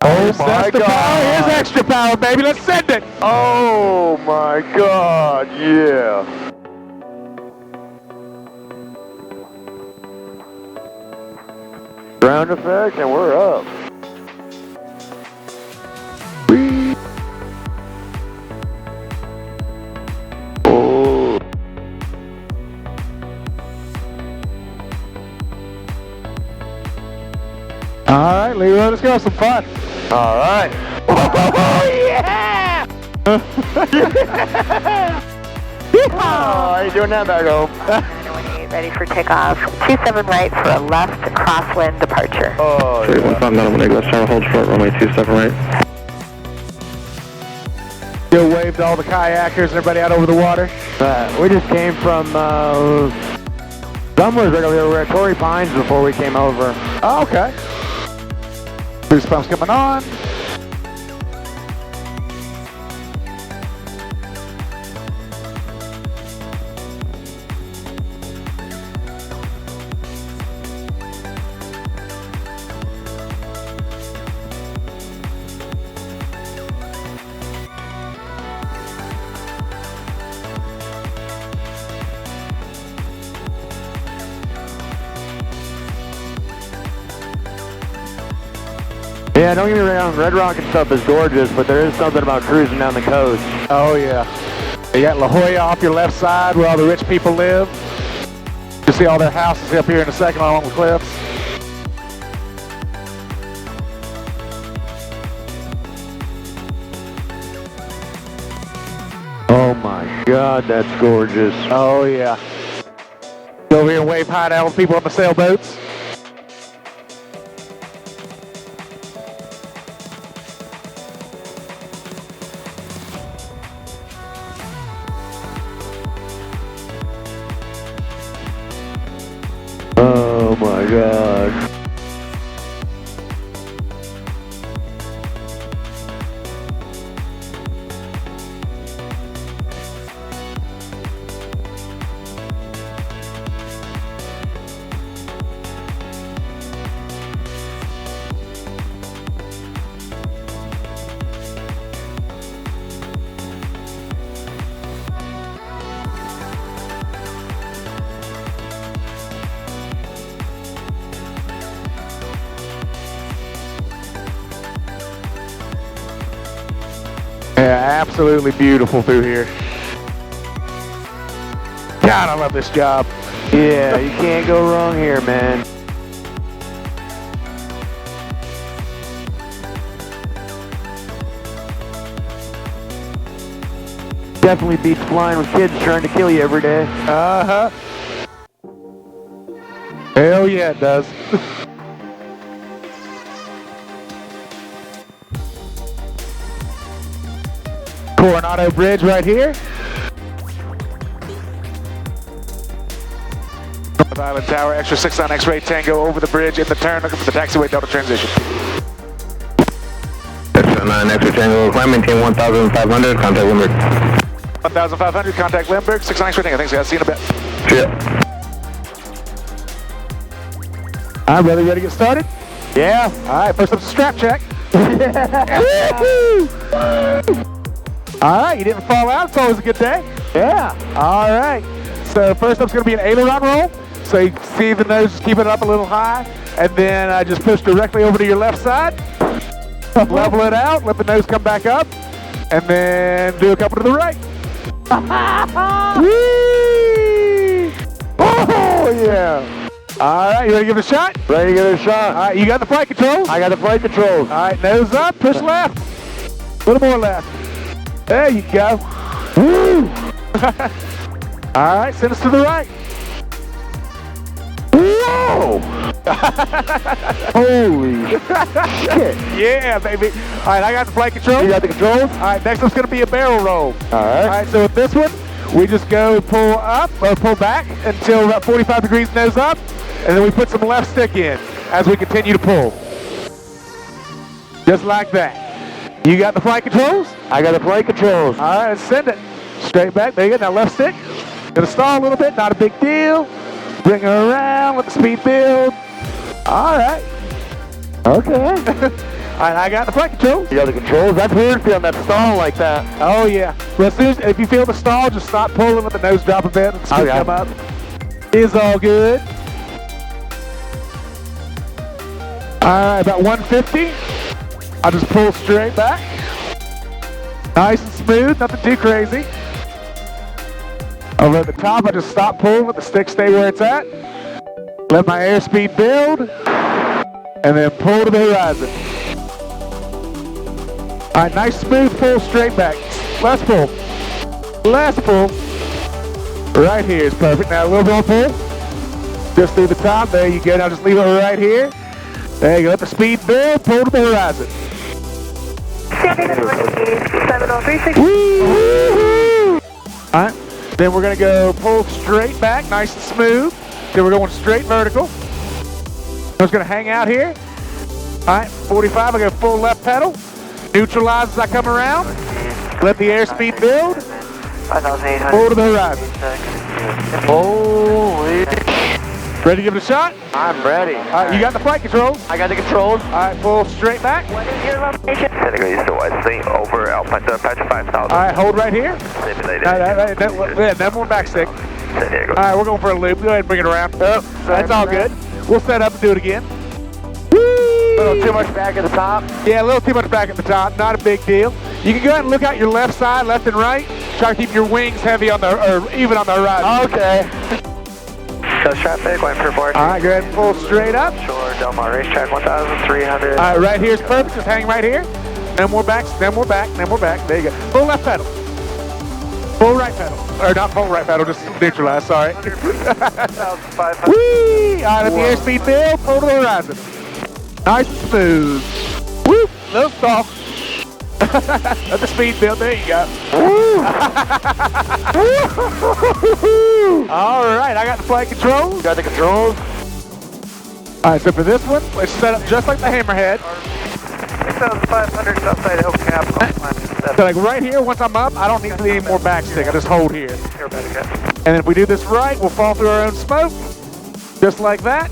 Oh my God. Here's extra power, baby. Let's send it. Oh my God, yeah. Ground effect and we're up. Oh. All right, Leroy, let's go have some fun. All right. Oh, yeah! Oh, how you doing that back home? Ready for takeoff. 27 right for a left crosswind departure. Oh, yeah. 315 let's try to hold short runway 27 right. Still wave to all the kayakers and everybody out over the water. We just came from somewhere right over here. We were at Torrey Pines before we came over. Oh, okay. Boost pumps coming on. Yeah, don't get me wrong, Red Rock and stuff is gorgeous, but there is something about cruising down the coast. Oh, yeah. You got La Jolla off your left side where all the rich people live. You see all their houses up here in a second along the cliffs. Oh my God, that's gorgeous. Oh, yeah. Go over here and wave hi to all the people on the sailboats. Oh my God. Yeah, absolutely beautiful through here. God, I love this job. Yeah, you can't go wrong here, man. Definitely beats flying with kids trying to kill you every day. Uh-huh. Hell yeah, it does. Coronado Bridge right here. North Island Tower, extra 6 on X-ray Tango over the bridge in the turn, looking for the taxiway Delta transition. Extra 9 extra Tango, climb, maintain 1,500, contact Limburg. 1,500, contact Limburg, 6 on X-ray Tango, thanks guys, see you in a bit. Yeah. All right, brother, you ready to get started? Yeah. All right, first up's a strap check. All right, you didn't fall out, it's always a good day. Yeah. All right, so first up's gonna be an aileron roll. So you see the nose, just keep it up a little high, and then just push directly over to your left side. Level it out, let the nose come back up, and then do a couple to the right. Whee! Oh, yeah. All right, you ready to give it a shot? Ready to give it a shot. All right, you got the flight controls? I got the flight controls. All right, nose up, push left. A little more left. There you go. Woo! All right, send us to the right. Whoa! Holy shit. Yeah, baby. All right, I got the flight controls. You got the controls? All right, next one's going to be a barrel roll. All right. All right, so with this one, we just go pull up or pull back until about 45 degrees nose up, and then we put some left stick in as we continue to pull. Just like that. You got the flight controls? I got the flight controls. All right, let's send it. Straight back. There you go. Now left stick. Gonna stall a little bit. Not a big deal. Bring her around. Let the speed build. All right. Okay. All right, I got the flight control. You got the controls? That's weird feeling that stall like that. Oh yeah. Well, as soon as, if you feel the stall, just stop pulling, let the nose drop a bit, and the speed Okay. come up. Is all good. All right, about 150. I'll just pull straight back. Nice and smooth, nothing too crazy. Over at the top, I just stop pulling, let the stick stay where it's at. Let my airspeed build, and then pull to the horizon. All right, nice smooth pull straight back. Last pull. Last pull. Right here is perfect. Now a little more pull. Just through the top. There you go. Now just leave it right here. There you go. Let the speed build. Pull to the horizon. Standing at 7036. Woo-hoo-hoo. All right. Then we're going to go pull straight back, nice and smooth. Then we're going straight vertical. I'm just going to hang out here. All right, 45, I go full left pedal. Neutralize as I come around. Let the airspeed build. 5,800. Pull to the horizon. Holy. Ready to give it a shot? I'm ready. All right, you got the flight controls. I got the controls. All right, pull straight back. What is your location? Setting east to Wesley, over Alpine Patch 5,000. All right, hold right here. Simulated. Then more back stick. San Diego. All right, we're going for a loop. Go ahead and bring it around. Oh, that's all good. We'll set up and do it again. Woo! A little too much back at the top. Yeah, a little too much back at the top. Not a big deal. You can go ahead and look out your left side, left and right. Try to keep your wings heavy on the, or even on the horizon. Okay. Coast traffic, going for 4. All right, go ahead and pull straight up. Shore, Del Mar Racetrack 1,300. All right, right here's perfect. Just hang right here. No more backs, no more back, no more back. There you go. Full left pedal. Full right pedal. Or not full right pedal, just neutralize, sorry. 1,500. Whee! All right, let the airspeed build, pull to the horizon. Nice and smooth. Woo! Little soft. Let the speed build, there you go. All right, I got the flight controls. Got the controls. All right, so for this one, let's set up just like the Hammerhead. 6,500 outside El Cap. So like right here, once I'm up, I don't need any more back stick. I just hold here. And then if we do this right, we'll fall through our own smoke. Just like that.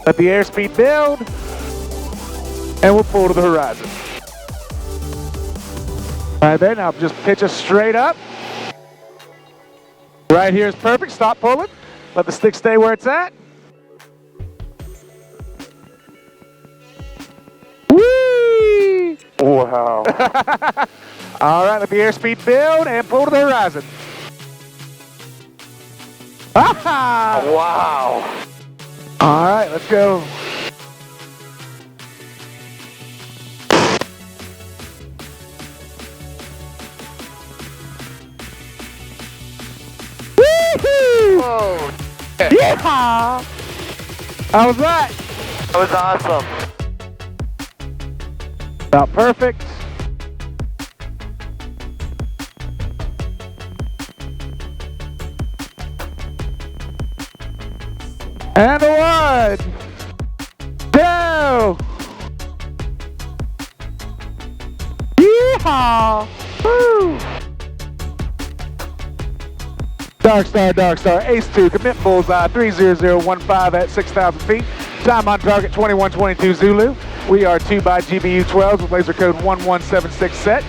Let the airspeed build. And we'll pull to the horizon. Right there, now just pitch us straight up. Right here is perfect, stop pulling. Let the stick stay where it's at. Whee! Wow. All right, let the airspeed build and pull to the horizon. Ah! Wow. All right, let's go. Whoa. Yeah! How was that? That was awesome. About perfect. And a 1, 2. Yeehaw! Woo! Dark Star, Ace 2, commit bullseye, 30015 at 6,000 feet. Time on target, 2122 Zulu. We are 2 by GBU 12s with laser code 1176 set.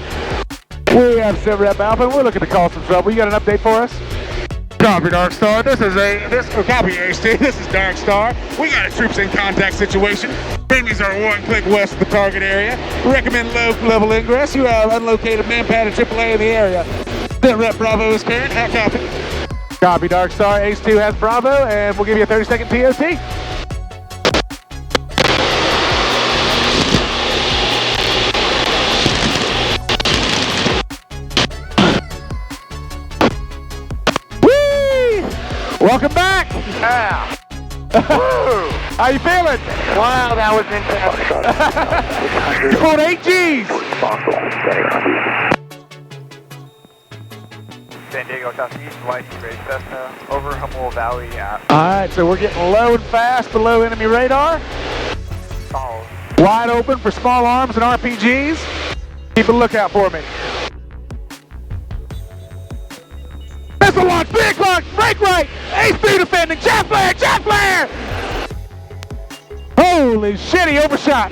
We have 7 rep Alpha, and we're looking to cause some trouble. You got an update for us? Copy, Dark Star. Copy, Ace 2. This is Dark Star. We got a troops in contact situation. Enemies are 1 click west of the target area. Recommend low level ingress. You have unlocated manpad and AAA in the area. Then Rep Bravo is current. How copy? Copy, Dark Star. Ace 2 has Bravo, and we'll give you a 30-second TOT. Whee! Welcome back. Yeah. How you feeling? Wow, that was intense. You pulled 8 Gs. San Diego Southeast, White Race Cessna, over Humboldt Valley at All right, so we're getting low and fast below enemy radar. Falls. Wide open for small arms and RPGs. Keep a lookout for me. Missile launch, big launch, brake right, Ace 2 defending, jet flare, jet flare! Holy shit, he overshot.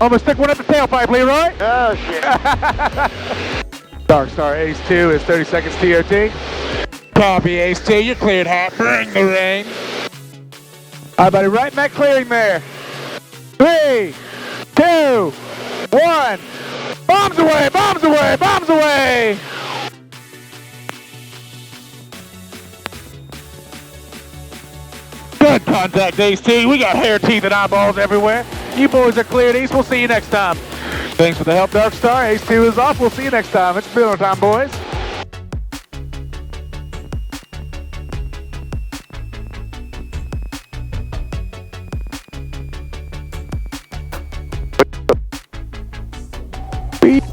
I'm gonna stick one at the tailpipe, Leroy. Oh, shit. Dark Star Ace 2 is 30 seconds TOT. Copy, Ace 2, you're cleared hot. Bring the rain. All right, buddy, right in that clearing there. 3, 2, 1. Bombs away, bombs away, bombs away. Good contact, Ace 2. We got hair, teeth, and eyeballs everywhere. You boys are cleared, Ace. We'll see you next time. Thanks for the help, Dark Star. Ace 2 is off. We'll see you next time. It's build time, boys. Beep.